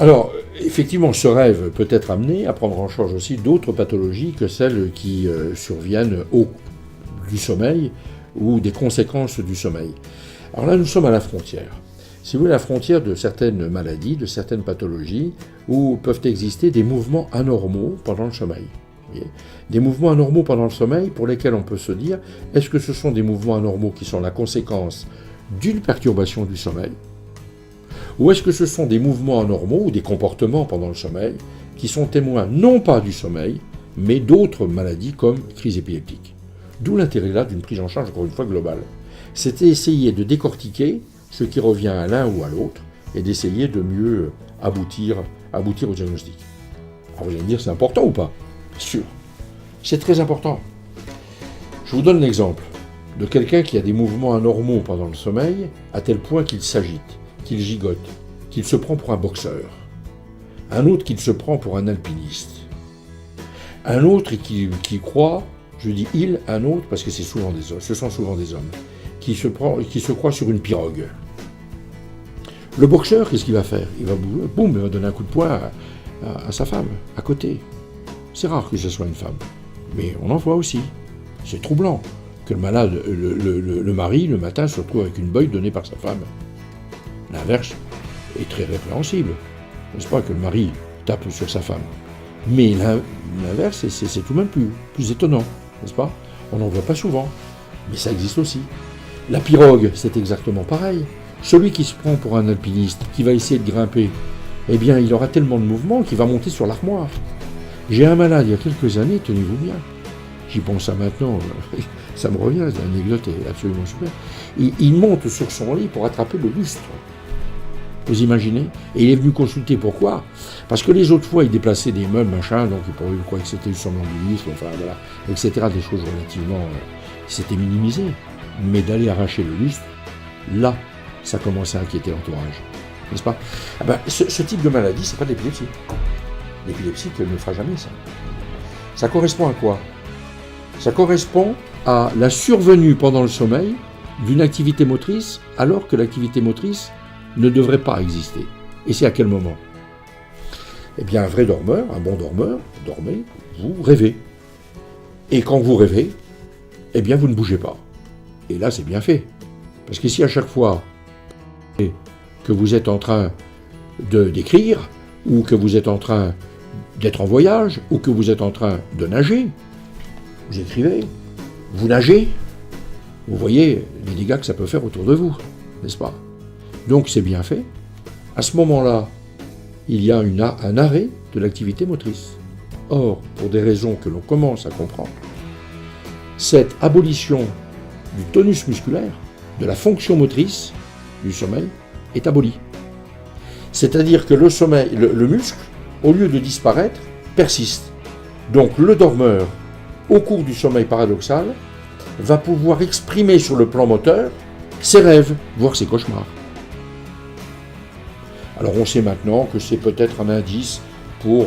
Alors, effectivement, ce rêve peut être amené à prendre en charge aussi d'autres pathologies que celles qui surviennent du sommeil ou des conséquences du sommeil. Alors là, nous sommes à la frontière. Si vous voulez, la frontière de certaines maladies, de certaines pathologies, où peuvent exister des mouvements anormaux pendant le sommeil. Des mouvements anormaux pendant le sommeil pour lesquels on peut se dire, est-ce que ce sont des mouvements anormaux qui sont la conséquence d'une perturbation du sommeil, ou est-ce que ce sont des mouvements anormaux ou des comportements pendant le sommeil qui sont témoins non pas du sommeil, mais d'autres maladies comme crise épileptique. D'où l'intérêt là d'une prise en charge, encore une fois, globale. C'est essayer de décortiquer ce qui revient à l'un ou à l'autre et d'essayer de mieux aboutir au diagnostic. Alors vous allez me dire, c'est important ou pas? Bien sûr, c'est très important. Je vous donne l'exemple de quelqu'un qui a des mouvements anormaux pendant le sommeil, à tel point qu'il s'agite, qu'il gigote, qu'il se prend pour un boxeur. Un autre qui se prend pour un alpiniste. Un autre qui croit, je dis il, un autre, parce que ce sont souvent des hommes, qui se croit sur une pirogue. Le boxeur, qu'est-ce qu'il va faire? Il va donner un coup de poing à sa femme, à côté. C'est rare que ce soit une femme, mais on en voit aussi. C'est troublant que le malade, le mari, le matin, se retrouve avec une botte donnée par sa femme. L'inverse est très répréhensible, n'est-ce pas, que le mari tape sur sa femme. Mais l'inverse, c'est tout de même plus étonnant, n'est-ce pas? On n'en voit pas souvent, mais ça existe aussi. La pirogue, c'est exactement pareil. Celui qui se prend pour un alpiniste, qui va essayer de grimper, eh bien, il aura tellement de mouvements qu'il va monter sur l'armoire. J'ai un malade il y a quelques années, tenez-vous bien. J'y pense à maintenant, ça me revient, l'anecdote est absolument super. Il monte sur son lit pour attraper le lustre. Vous imaginez? Et il est venu consulter pourquoi? Parce que les autres fois, il déplaçait des meubles, machin, donc il croyait que c'était du somnambulisme, enfin voilà, etc. Des choses relativement... c'était minimisé. Mais d'aller arracher le lustre, là, ça commence à inquiéter l'entourage. N'est-ce pas? Ah ben, ce type de maladie, c'est pas de l'épilepsie. L'épilepsie, elle ne fera jamais ça. Ça correspond à quoi? Ça correspond à la survenue pendant le sommeil d'une activité motrice, alors que l'activité motrice ne devrait pas exister. Et c'est à quel moment? Eh bien, un vrai dormeur, un bon dormeur, vous dormez, vous rêvez. Et quand vous rêvez, eh bien, vous ne bougez pas. Et là, c'est bien fait. Parce que si à chaque fois que vous êtes en train d'écrire, ou que vous êtes en train d'être en voyage, ou que vous êtes en train de nager, vous écrivez, vous nagez, vous voyez les dégâts que ça peut faire autour de vous, n'est-ce pas? Donc c'est bien fait. À ce moment-là, il y a un arrêt de l'activité motrice. Or, pour des raisons que l'on commence à comprendre, cette abolition du tonus musculaire, de la fonction motrice du sommeil, est abolie. C'est-à-dire que le muscle, au lieu de disparaître, persiste. Donc le dormeur, au cours du sommeil paradoxal, va pouvoir exprimer sur le plan moteur ses rêves, voire ses cauchemars. Alors on sait maintenant que c'est peut-être un indice pour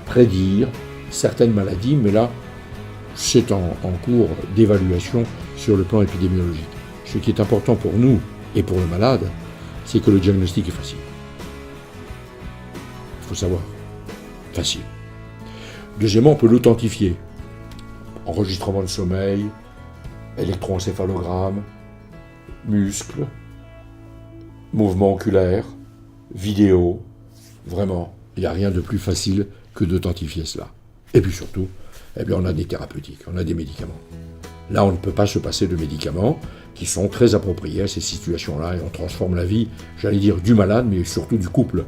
prédire certaines maladies, mais là, c'est en cours d'évaluation sur le plan épidémiologique. Ce qui est important pour nous et pour le malade, c'est que le diagnostic est facile. Il faut savoir, facile. Deuxièmement, on peut l'authentifier. Enregistrement de sommeil, électroencéphalogramme, muscles, mouvement oculaire, vidéo. Vraiment, il n'y a rien de plus facile que d'authentifier cela. Et puis surtout, eh bien, on a des thérapeutiques, on a des médicaments. Là, on ne peut pas se passer de médicaments qui sont très appropriés à ces situations-là et on transforme la vie, j'allais dire, du malade, mais surtout du couple.